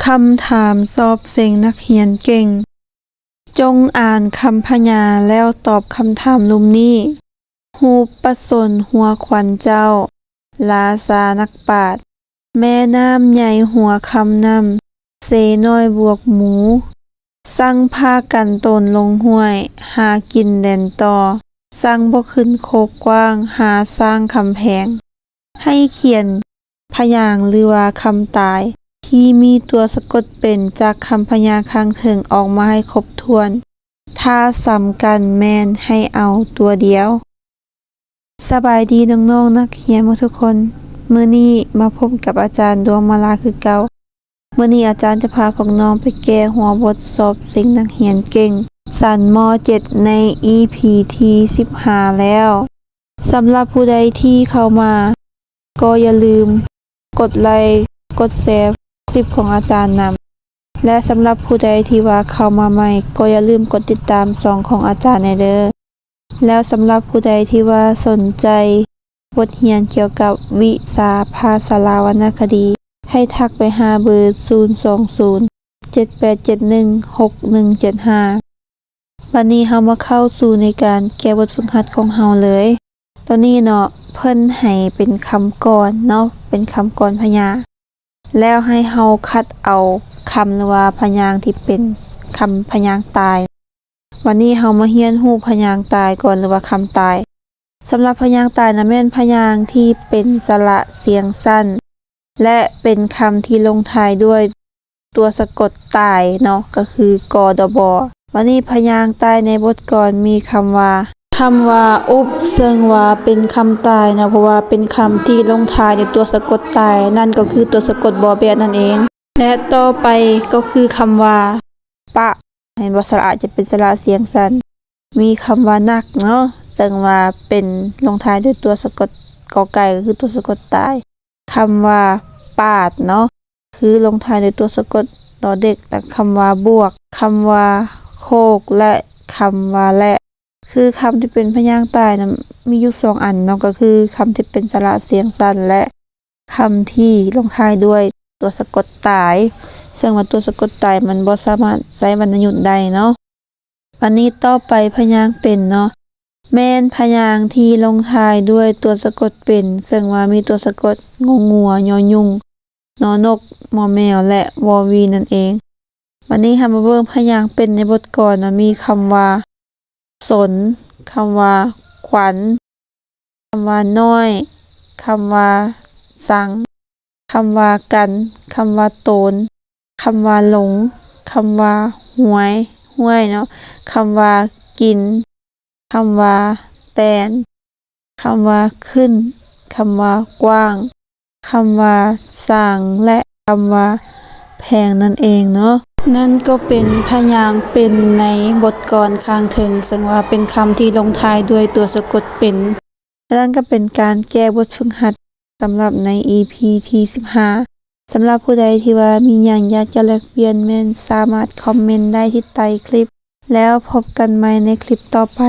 คำถามสอบเส็งนักเรียนเก่ง จงอ่านคำพยาแล้วตอบคำถามลุ่มนี้ รูปประสนหัวขวัญเจ้า ลาซานักปราชญ์ แม่น้ำใหญ่หัวคำนำ เสน้อยบวกหมู สั่งพากันตนลงห้วย หากินแด่นต่อ สั่งบ่ขึ้นโคกกว้าง หาสร้างคำแพง ให้เขียนพยางค์หรือว่าคำตายที่มีตัวสะกดเป็นจากคำพยางค์ข้างถึงออกมาให้ครบถ้วน ถ้าซ้ำกันแม่นให้เอาตัวเดียว สบายดีน้องๆนักเรียนทุกคน มื้อนี้มาพบกับอาจารย์ดวงมาลาคือเก่า มื้อนี้อาจารย์จะพาพวกน้องไปแก้หัวบทสอบสิ่งนักเรียนเก่งชั้นม. .7 ใน EP ที่15แล้วสำหรับผู้ใดที่เข้ามาก็อย่าลืมกดไลค์กดแชร์คลิปของอาจารย์นำและสำหรับผู้ใดที่ว่าเข้ามาใหม่ก็อย่าลืมกดติดตามช่องของอาจารย์เด้อแล้วสำหรับผู้ใดที่ว่าสนใจบทเรียนเกี่ยวกับวิชาภาษาลาววรรณคดีให้ทักไปหาเบอร์ 02078716175 วันนี้เฮามาเข้าสู่ในการแก้บทฝึกหัดของเฮาเลยตอนนี้เนาะเพิ่นให้เป็นคำกรเนาะเป็นคำกรพยางค์แล้วให้เฮาคัดเอาคำหรือว่าพยางค์ที่เป็นคำพยางค์ตายวันนี้เฮามาเรียนรู้พยางค์ตายก่อนหรือว่าคำตายสำหรับพยางค์ตายนะแม่นพยางค์ที่เป็นสระเสียงสั้นและเป็นคำที่ลงท้ายด้วยตัวสะกดตายเนาะก็คือกดบวันนี้พยางค์ตายในบทกลอนมีคำว่าอุบซึ่งว่าเป็นคำตายเนาะเพราะว่าเป็นคำที่ลงท้ายด้วยตัวสะกดตายนั่นก็คือตัวสะกดบอแบะนั่นเองและต่อไปก็คือคำว่าปะเห็นว่าสระจะเป็นสระเสียงสั้นมีคำว่านักเนาะซึ่งว่าเป็นลงท้ายด้วยตัวสะกดกอไก่ก็คือตัวสะกดตายคำว่าปาดเนาะคือลงท้ายด้วยตัวสะกดดอเด็กและคำว่าบวกคำว่าโคกและคำว่าและคือคำที่เป็นพยางค์ตายนะมีอยู่2อันเนาะก็คือคำที่เป็นสระเสียงสั้นและคำที่ลงท้ายด้วยตัวสะกดตายซึ่งว่าตัวสะกดตายมันบ่สามารถใช้วรรณยุกต์ได้เนาะวันนี้ต่อไปพยางค์เป็นเนาะแม่นพยางค์ที่ลงท้ายด้วยตัวสะกดเป็นซึ่งว่ามีตัวสะกดงองัวยอยุงนอนกมอแมวและวอวีนั่นเองวันนี้เฮามาเบิ่งพยางค์เป็นในบทกลอนนะมีคำว่าสนคำว่าขวัญคำว่าน้อยคำว่าสังคำว่ากันคำว่าโตนคำว่าหลงคำว่าหวยห้วยเนาะคำว่ากินคำว่าแตนคำว่าขึ้นคำว่ากว้างคำว่าสร้างและคำว่าแพงนั่นเองเนาะนั่นก็เป็นพยางค์เป็นในบทกลอนข้างถึงซึ่งว่าเป็นคำที่ลงท้ายด้วยตัวสะกดเป็นนั่นก็เป็นการแก้บทฝึกหัดสำหรับใน EP ที่15สำหรับผู้ใดที่ว่ามีหยังอยากจะแลกเปลี่ยนแม่นสามารถคอมเมนต์ได้ที่ใต้คลิปแล้วพบกันใหม่ในคลิปต่อไป